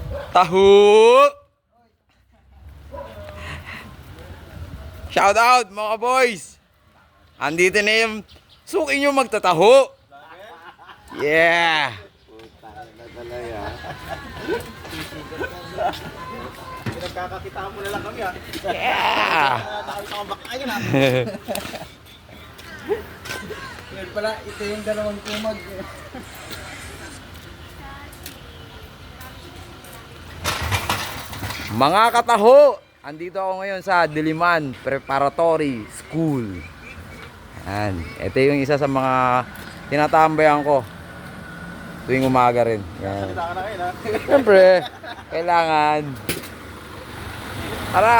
Taho! Shout out mga boys! Andito na yung suki nyo magtataho! Yeah! Pinagkakakitaan mo na lang kami ha. Yeah! Nakakita ko bakayan ha. Yan pala, ito yung dalawang kumag. Mga kataho! Andito ako ngayon sa Diliman Preparatory School. Yan. Ito yung isa sa mga tinatambayan ko tuwing umaga rin. Yan. Salita ka na kayo ha. Siyempre, kailangan para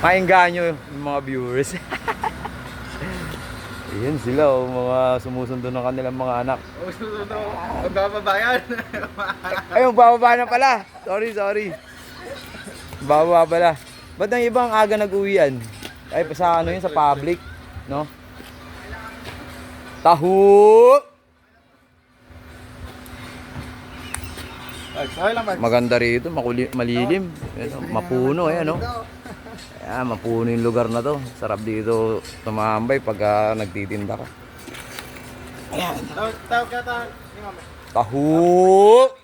maingganyo yung mga viewers. Ayan sila, oh, mga sumusundo ng kanilang mga anak. Oh, susunod ako. Magbababayan. Ay, magbababa na pala. Sorry. Bababa pala. Ba't ang ibang aga nag-uwian? Ay, sa ano yun, sa public, no? Taho! Okay lang ba? Maganda rito, malilim. Ayan, mapuno, ayan, no? Ayan, mapuno yung lugar na to. Sarap dito tumambay pag nagtitinda ka. Tawag ka ta. Taho!